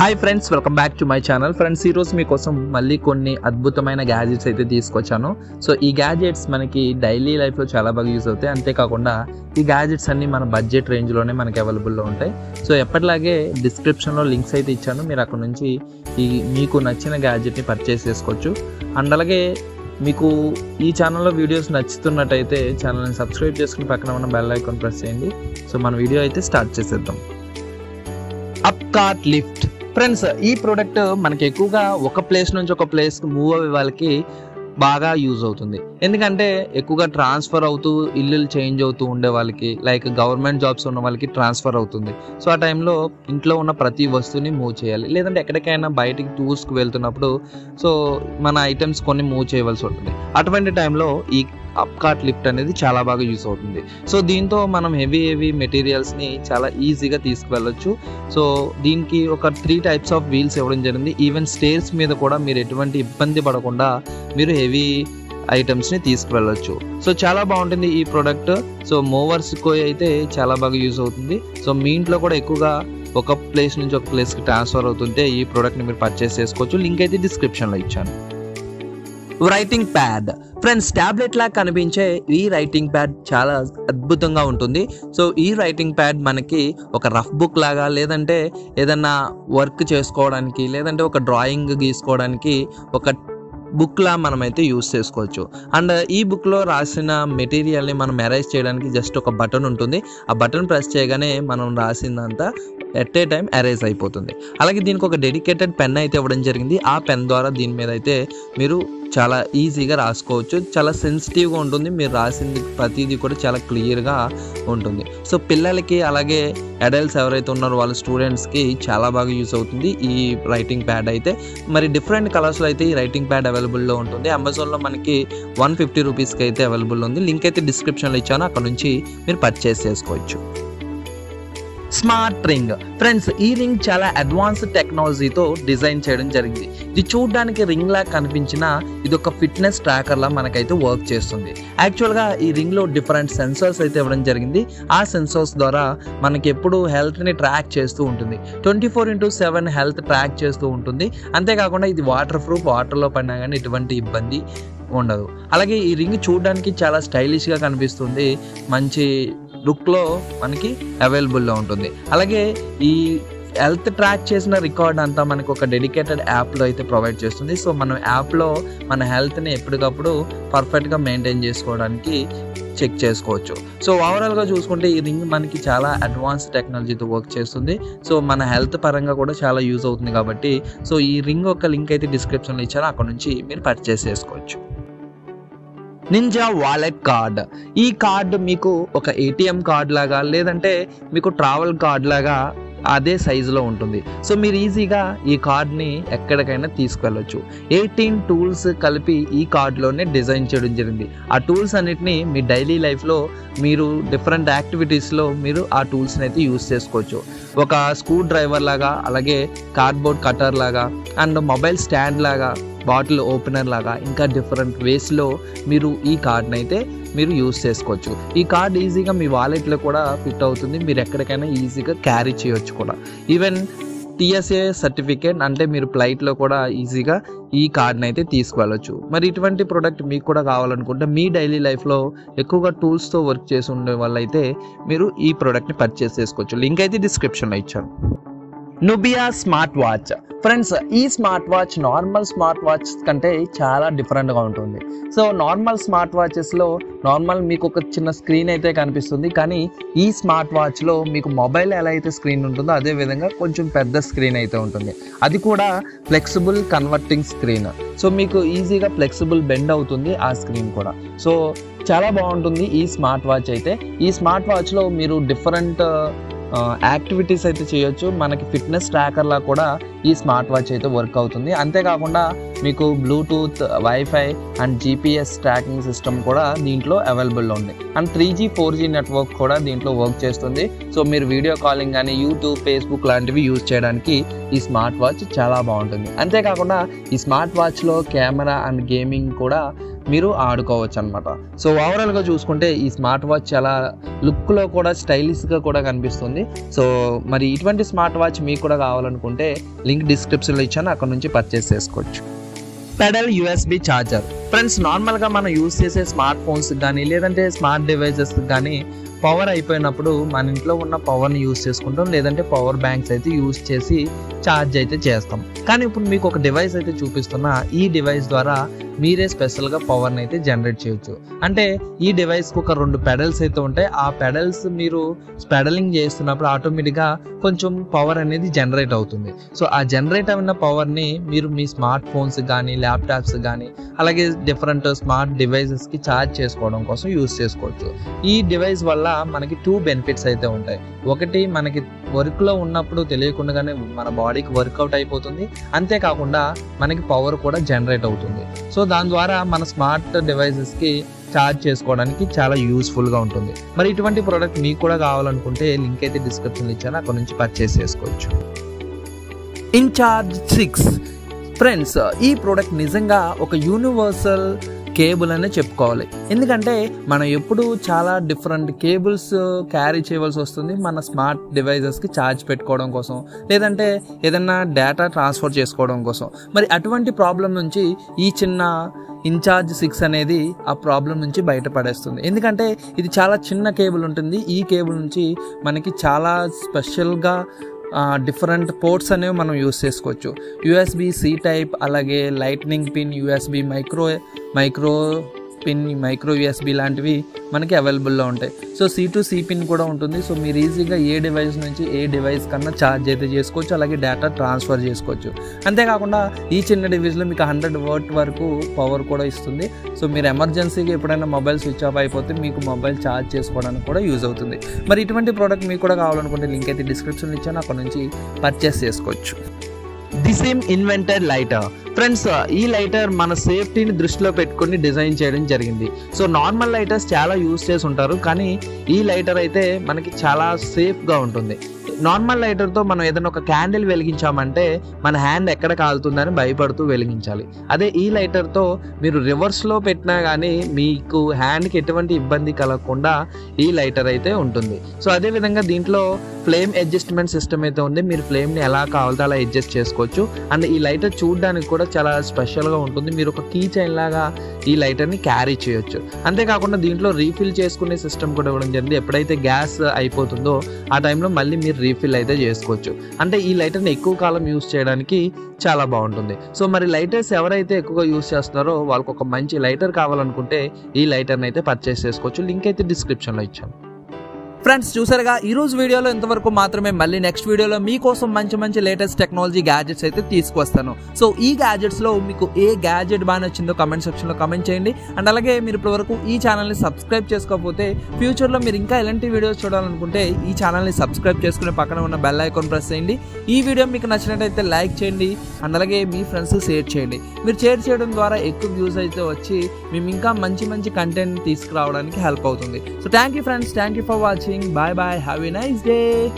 Hi friends, welcome back to my channel. Friends, ఈరోజు మీకోసం మళ్ళీ కొన్ని అద్భుతమైన గ్యాజెట్స్ అయితే తీసుకొచ్చాను. సో ఈ గ్యాజెట్స్ మనకి డైలీ లైఫ్లో చాలా బాగా యూజ్ అవుతాయి. అంతేకాకుండా ఈ గ్యాజెట్స్ అన్నీ మన బడ్జెట్ రేంజ్లోనే మనకి అవైలబుల్లో ఉంటాయి. సో ఎప్పటిలాగే డిస్క్రిప్షన్లో లింక్స్ అయితే ఇచ్చాను, మీరు అక్కడ నుంచి మీకు నచ్చిన గ్యాజెట్ని పర్చేస్ చేసుకోవచ్చు. అండ్ అలాగే మీకు ఈ ఛానల్లో వీడియోస్ నచ్చుతున్నట్టయితే ఛానల్ని సబ్స్క్రైబ్ చేసుకుని పక్కన ఉన్న బెల్ ఐకాన్ ప్రెస్ చేయండి. సో మన వీడియో అయితే స్టార్ట్ చేసేద్దాం. అప్కార్ట్ లిఫ్ట్. ఫ్రెండ్స్, ఈ ప్రోడక్ట్ మనకి ఎక్కువగా ఒక ప్లేస్ నుంచి ఒక ప్లేస్కి మూవ్ అయ్యే వాళ్ళకి బాగా యూజ్ అవుతుంది. ఎందుకంటే ఎక్కువగా ట్రాన్స్ఫర్ అవుతూ ఇల్లు చేంజ్ అవుతూ ఉండే వాళ్ళకి, లైక్ గవర్నమెంట్ జాబ్స్ ఉన్న వాళ్ళకి ట్రాన్స్ఫర్ అవుతుంది. సో ఆ టైంలో ఇంట్లో ఉన్న ప్రతి వస్తువుని మూవ్ చేయాలి, లేదంటే ఎక్కడికైనా బయటికి టూర్స్కి వెళ్తున్నప్పుడు సో మన ఐటమ్స్ కొన్ని మూవ్ చేయవలసి ఉంటుంది. అటువంటి టైంలో ఈ అప్కార్ట్ లిఫ్ట్ అనేది చాలా బాగా యూజ్ అవుతుంది. సో దీంతో మనం హెవీ మెటీరియల్స్ని చాలా ఈజీగా తీసుకువెళ్ళొచ్చు. సో దీనికి ఒక 3 టైప్స్ ఆఫ్ వీల్స్ ఇవ్వడం జరిగింది. ఈవెన్ స్టేర్స్ మీద కూడా మీరు ఎటువంటి ఇబ్బంది పడకుండా మీరు హెవీ ఐటమ్స్ని తీసుకువెళ్ళొచ్చు. సో చాలా బాగుంటుంది ఈ ప్రోడక్ట్. సో మూవర్స్కి అయితే చాలా బాగా యూజ్ అవుతుంది. సో మీ ఇంట్లో కూడా ఎక్కువగా ఒక ప్లేస్ నుంచి ఒక ప్లేస్కి ట్రాన్స్ఫర్ అవుతుంటే ఈ ప్రోడక్ట్ని మీరు పర్చేస్ చేసుకోవచ్చు. లింక్ అయితే డిస్క్రిప్షన్లో ఇచ్చాను. Writing pad. ఫ్రెండ్స్, ట్యాబ్లెట్ లాగా కనిపించే ఈ రైటింగ్ ప్యాడ్ చాలా అద్భుతంగా ఉంటుంది. సో ఈ రైటింగ్ ప్యాడ్ మనకి ఒక రఫ్ బుక్ లాగా, లేదంటే ఏదన్నా వర్క్ చేసుకోవడానికి, లేదంటే ఒక డ్రాయింగ్ గీసుకోవడానికి ఒక బుక్లా మనమైతే యూస్ చేసుకోవచ్చు. అండ్ ఈ బుక్లో రాసిన మెటీరియల్ని మనం ఎరేజ్ చేయడానికి జస్ట్ ఒక బటన్ ఉంటుంది. ఆ బటన్ ప్రెస్ చేయగానే మనం రాసిందంతా ఎట్ ఏ టైం ఎరేజ్ అయిపోతుంది. అలాగే దీనికి ఒక డెడికేటెడ్ పెన్ అయితే ఇవ్వడం జరిగింది. ఆ పెన్ ద్వారా దీని మీద అయితే మీరు చాలా ఈజీగా రాసుకోవచ్చు. చాలా సెన్సిటివ్గా ఉంటుంది, మీరు రాసింది ప్రతిదీ కూడా చాలా క్లియర్గా ఉంటుంది. సో పిల్లలకి అలాగే అడల్ట్స్ ఎవరైతే ఉన్నారో వాళ్ళ స్టూడెంట్స్కి చాలా బాగా యూస్ అవుతుంది ఈ రైటింగ్ ప్యాడ్ అయితే. మరి డిఫరెంట్ కలర్స్లో అయితే ఈ రైటింగ్ ప్యాడ్ అవైలబుల్లో ఉంటుంది. అమెజాన్లో మనకి 150 రూపీస్కి అయితే అవైలబుల్ ఉంది. లింక్ అయితే డిస్క్రిప్షన్లో ఇచ్చాను, అక్కడ నుంచి మీరు పర్చేస్ చేసుకోవచ్చు. Smart ring. ఫ్రెండ్స్, ఈ రింగ్ చాలా అడ్వాన్స్డ్ టెక్నాలజీతో డిజైన్ చేయడం జరిగింది. ఇది చూడడానికి రింగ్ లా కనిపించిన ఇది ఒక ఫిట్నెస్ ట్రాకర్ లా మనకైతే వర్క్ చేస్తుంది. యాక్చువల్గా ఈ రింగ్ లో డిఫరెంట్ సెన్సర్స్ అయితే ఇవ్వడం జరిగింది. ఆ సెన్సర్స్ ద్వారా మనకి ఎప్పుడు హెల్త్ ని ట్రాక్ చేస్తూ ఉంటుంది. 24/7 హెల్త్ ట్రాక్ చేస్తూ ఉంటుంది. అంతేకాకుండా ఇది వాటర్ ప్రూఫ్, వాటర్లో పడినా కానీ ఎటువంటి ఇబ్బంది ఉండదు. అలాగే ఈ రింగ్ చూడడానికి చాలా స్టైలిష్గా కనిపిస్తుంది, మంచి లుక్లో మనకి అవైలబుల్లో ఉంటుంది. అలాగే ఈ హెల్త్ ట్రాక్ చేసిన రికార్డ్ అంతా మనకు ఒక డెడికేటెడ్ యాప్లో అయితే ప్రొవైడ్ చేస్తుంది. సో మనం యాప్లో మన హెల్త్ని ఎప్పటికప్పుడు పర్ఫెక్ట్గా మెయింటైన్ చేసుకోవడానికి చెక్ చేసుకోవచ్చు. సో ఓవరాల్గా చూసుకుంటే ఈ రింగ్ మనకి చాలా అడ్వాన్స్ టెక్నాలజీతో వర్క్ చేస్తుంది. సో మన హెల్త్ పరంగా కూడా చాలా యూజ్ అవుతుంది కాబట్టి సో ఈ రింగ్ ఒక లింక్ అయితే డిస్క్రిప్షన్లో ఇచ్చాను, అక్కడ నుంచి మీరు పర్చేస్ చేసుకోవచ్చు. Ninja wallet card. ఈ కార్డు మీకు ఒక ఏటీఎం కార్డ్ లాగా, లేదంటే మీకు ట్రావెల్ కార్డ్ లాగా అదే సైజులో ఉంటుంది. సో మీరు ఈజీగా ఈ కార్డ్ని ఎక్కడికైనా తీసుకెళ్ళొచ్చు. 18 టూల్స్ కలిపి ఈ కార్డులోనే డిజైన్ చేయడం జరిగింది. ఆ టూల్స్ అన్నిటిని మీ డైలీ లైఫ్లో మీరు డిఫరెంట్ యాక్టివిటీస్లో మీరు ఆ టూల్స్ని అయితే యూస్ చేసుకోవచ్చు. ఒక స్క్రూ డ్రైవర్ లాగా, అలాగే కార్డ్బోర్డ్ కటర్ లాగా, అండ్ మొబైల్ స్టాండ్ లాగా, బాటిల్ ఓపెనర్ లాగా, ఇంకా డిఫరెంట్ వేస్లో మీరు ఈ కార్డ్ని అయితే మీరు యూస్ చేసుకోవచ్చు. ఈ కార్డ్ ఈజీగా మీ వాలెట్లో కూడా ఫిట్ అవుతుంది, మీరు ఎక్కడికైనా ఈజీగా క్యారీ చేయొచ్చు కూడా. ఈవెన్ TSA సర్టిఫికేట్ అంటే మీరు ఫ్లైట్లో కూడా ఈజీగా ఈ కార్డ్ని అయితే తీసుకువెళ్ళొచ్చు. మరి ఇటువంటి ప్రోడక్ట్ మీకు కూడా కావాలనుకుంటే, మీ డైలీ లైఫ్లో ఎక్కువగా టూల్స్తో వర్క్ చేసి ఉండే వాళ్ళైతే మీరు ఈ ప్రోడక్ట్ని పర్చేస్ చేసుకోవచ్చు. లింక్ అయితే డిస్క్రిప్షన్లో ఇచ్చాను. Nubia smart watch. ఫ్రెండ్స్, ఈ smart watch normal smart watch కంటే చాలా డిఫరెంట్గా ఉంటుంది. సో నార్మల్ స్మార్ట్ వాచెస్లో మీకు ఒక చిన్న స్క్రీన్ అయితే కనిపిస్తుంది, కానీ ఈ స్మార్ట్ వాచ్లో మీకు మొబైల్ ఎలా అయితే స్క్రీన్ ఉంటుందో అదే విధంగా కొంచెం పెద్ద స్క్రీన్ అయితే ఉంటుంది. అది కూడా ఫ్లెక్సిబుల్ కన్వర్టింగ్ స్క్రీన్. సో మీకు ఈజీగా ఫ్లెక్సిబుల్ బెండ్ అవుతుంది ఆ స్క్రీన్ కూడా. సో చాలా బాగుంటుంది ఈ స్మార్ట్ వాచ్ అయితే. ఈ స్మార్ట్ వాచ్లో మీరు డిఫరెంట్ యాక్టివిటీస్ అయితే చేయొచ్చు. మనకి ఫిట్నెస్ ట్రాకర్లా కూడా ఈ స్మార్ట్ వాచ్ అయితే వర్క్ అవుతుంది. అంతేకాకుండా మీకు Bluetooth, wifi and GPS tracking system కూడా దీంట్లో అవైలబుల్లో ఉంది. అండ్ 3G 4G నెట్వర్క్ కూడా దీంట్లో వర్క్ చేస్తుంది. సో మీరు వీడియో కాలింగ్ కానీ, యూట్యూబ్, ఫేస్బుక్ లాంటివి యూజ్ చేయడానికి ఈ స్మార్ట్ వాచ్ చాలా బాగుంటుంది. అంతేకాకుండా ఈ స్మార్ట్ వాచ్లో కెమెరా అండ్ గేమింగ్ కూడా మీరు ఆడుకోవచ్చు అనమాట. సో ఓవరాల్గా చూసుకుంటే ఈ స్మార్ట్ వాచ్ చాలా లుక్లో కూడా స్టైలిష్గా కూడా కనిపిస్తుంది. సో మరి ఇటువంటి స్మార్ట్ వాచ్ మీకు కూడా కావాలనుకుంటే లింక్ డిస్క్రిప్షన్లో ఇచ్చాను, అక్కడ నుంచి పర్చేస్ చేసుకోవచ్చు. Pedal USB charger. ఫ్రెండ్స్, నార్మల్గా మనం యూస్ చేసే స్మార్ట్ ఫోన్స్ కానీ లేదంటే స్మార్ట్ డివైజెస్ కానీ పవర్ అయిపోయినప్పుడు మన ఇంట్లో ఉన్న పవర్ని యూస్ చేసుకుంటాం, లేదంటే పవర్ బ్యాంక్స్ అయితే యూస్ చేసి ఛార్జ్ అయితే చేస్తాం. కానీ ఇప్పుడు మీకు ఒక డివైస్ అయితే చూపిస్తున్నా, ఈ డివైస్ ద్వారా మీరే స్పెషల్గా పవర్ని అయితే జనరేట్ చేయొచ్చు. అంటే ఈ డివైస్కి ఒక 2 పెడల్స్ అయితే ఉంటాయి. ఆ పెడల్స్ మీరు పెడలింగ్ చేస్తున్నప్పుడు ఆటోమేటిక్గా కొంచెం పవర్ అనేది జనరేట్ అవుతుంది. సో ఆ జనరేట్ అయిన పవర్ని మీరు మీ స్మార్ట్ ఫోన్స్ కానీ ల్యాప్టాప్స్ కానీ అలాగే డిఫరెంట్ స్మార్ట్ డివైజెస్కి ఛార్జ్ చేసుకోవడం కోసం యూస్ చేసుకోవచ్చు. ఈ డివైస్ వల్ల మనకి 2 బెనిఫిట్స్ అయితే ఉంటాయి. ఒకటి, మనకి వర్క్లో ఉన్నప్పుడు తెలియకుండానే మన బాడీకి వర్కౌట్ అయిపోతుంది, అంతేకాకుండా మనకి పవర్ కూడా జనరేట్ అవుతుంది. సో దాని ద్వారా మన స్మార్ట్ డివైజెస్కి ఛార్జ్ చేసుకోవడానికి చాలా యూస్ఫుల్గా ఉంటుంది. మరి ఇటువంటి ప్రోడక్ట్ మీకు కూడా కావాలనుకుంటే లింక్ అయితే డిస్క్రిప్షన్లో ఇచ్చాను, అక్కడ నుంచి పర్చేస్ చేసుకోవచ్చు. ఇన్ఛార్జ్ 6. ఫ్రెండ్స్, ఈ ప్రోడక్ట్ నిజంగా ఒక యూనివర్సల్ కేబుల్ అనే చెప్పుకోవాలి. ఎందుకంటే మనం ఎప్పుడు చాలా డిఫరెంట్ కేబుల్స్ క్యారీ చేయవలసి వస్తుంది మన స్మార్ట్ డివైజెస్కి ఛార్జ్ పెట్టుకోవడం కోసం, లేదంటే ఏదైనా డేటా ట్రాన్స్ఫర్ చేసుకోవడం కోసం. మరి అటువంటి ప్రాబ్లం నుంచి ఈ చిన్న ఇన్ఛార్జ్ 6 అనేది ఆ ప్రాబ్లం నుంచి బయటపడేస్తుంది. ఎందుకంటే ఇది చాలా చిన్న కేబుల్ ఉంటుంది. ఈ కేబుల్ నుంచి మనకి చాలా స్పెషల్గా డిఫరెంట్ పోర్ట్స్ అనేవి మనం యూస్ చేసుకోవచ్చు. USB-C టైప్, అలాగే lightning pin, USB micro pin, micro USB లాంటివి మనకి అవైలబుల్లో ఉంటాయి. So C to C pin కూడా ఉంటుంది. సో మీరు ఈజీగా ఏ డివైస్ నుంచి ఏ డివైస్ కన్నా ఛార్జ్ అయితే చేసుకోవచ్చు, అలాగే డేటా ట్రాన్స్ఫర్ చేసుకోవచ్చు. అంతేకాకుండా ఈ చిన్న డివైస్లో మీకు 100 వాట్ వరకు పవర్ కూడా ఇస్తుంది. సో మీరు ఎమర్జెన్సీగా ఎప్పుడైనా మొబైల్ స్విచ్ ఆఫ్ అయిపోతే మీకు మొబైల్ ఛార్జ్ చేసుకోవడానికి కూడా యూజ్ అవుతుంది. మరి ఇటువంటి ప్రోడక్ట్ మీకు కూడా కావాలనుకుంటే లింక్ అయితే డిస్క్రిప్షన్లో ఇచ్చాను, అక్కడ నుంచి పర్చేస్ చేసుకోవచ్చు. దిసిమ్ ఇన్వెంటర్ లైటర్. ఫ్రెండ్స్, ఈ లైటర్ మన సేఫ్టీని దృష్టిలో పెట్టుకుని డిజైన్ చేయడం జరిగింది. సో నార్మల్ లైటర్స్ చాలా యూస్ చేసి ఉంటారు, కానీ ఈ లైటర్ అయితే మనకి చాలా సేఫ్గా ఉంటుంది. నార్మల్ లైటర్తో మనం ఏదైనా ఒక క్యాండిల్ వెలిగించామంటే మన హ్యాండ్ ఎక్కడ కాలుతుందని భయపడుతూ వెలిగించాలి. అదే ఈ లైటర్తో మీరు రివర్స్లో పెట్టినా కానీ మీకు హ్యాండ్కి ఎటువంటి ఇబ్బంది కలగకుండా ఈ లైటర్ అయితే ఉంటుంది. సో అదేవిధంగా దీంట్లో ఫ్లేమ్ అడ్జస్ట్మెంట్ సిస్టమ్ అయితే ఉంది. మీరు ఫ్లేమ్ని ఎలా కావాలితే అలా అడ్జస్ట్ చేసుకోవచ్చు. అండ్ ఈ లైటర్ చూడడానికి కూడా చాలా స్పెషల్గా ఉంటుంది. మీరు ఒక కీ చైన్ లాగా ఈ లైటర్ని క్యారీ చేయొచ్చు. అంతేకాకుండా దీంట్లో రీఫిల్ చేసుకునే సిస్టమ్ కూడా ఇవ్వడం జరిగింది. ఎప్పుడైతే గ్యాస్ అయిపోతుందో ఆ టైంలో మళ్ళీ మీరు రీఫిల్ అయితే చేసుకోవచ్చు. అంటే ఈ లైటర్ని ఎక్కువ కాలం యూస్ చేయడానికి చాలా బాగుంటుంది. సో మరి లైటర్స్ ఎవరైతే ఎక్కువగా యూస్ చేస్తున్నారో వాళ్ళకి ఒక మంచి లైటర్ కావాలనుకుంటే ఈ లైటర్ని అయితే పర్చేస్ చేసుకోవచ్చు. లింక్ అయితే డిస్క్రిప్షన్లో ఇచ్చాను. ఫ్రెండ్స్, చూసారుగా ఈ రోజు వీడియోలో ఇంతవరకు మాత్రమే. మళ్ళీ నెక్స్ట్ వీడియోలో మీకోసం మంచి లేటెస్ట్ టెక్నాలజీ గ్యాజెట్స్ అయితే తీసుకొస్తాను. సో ఈ గ్యాజెట్స్ లో మీకు ఏ గ్యాజెట్ బాగా నచ్చిందో కమెంట్ సెక్షన్ లో కమెంట్ చేయండి. అండ్ అలాగే మీరు ఇప్పటివరకు ఈ ఛానల్ని సబ్స్క్రైబ్ చేసుకోకపోతే ఫ్యూచర్ లో మీరు ఇంకా ఎలాంటి వీడియోస్ చూడాలనుకుంటే ఈ ఛానల్ని సబ్స్క్రైబ్ చేసుకుని పక్కన ఉన్న బెల్ ఐకాన్ ప్రెస్ చేయండి. ఈ వీడియో మీకు నచ్చినట్టయితే లైక్ చేయండి. అండ్ అలాగే మీ ఫ్రెండ్స్ షేర్ చేయండి. మీరు షేర్ చేయడం ద్వారా ఎక్కువ వ్యూస్ అయితే వచ్చి మేము ఇంకా మంచి కంటెంట్ తీసుకురావడానికి హెల్ప్ అవుతుంది. So thank you friends, thank you for watching. Bye bye. Have a nice day.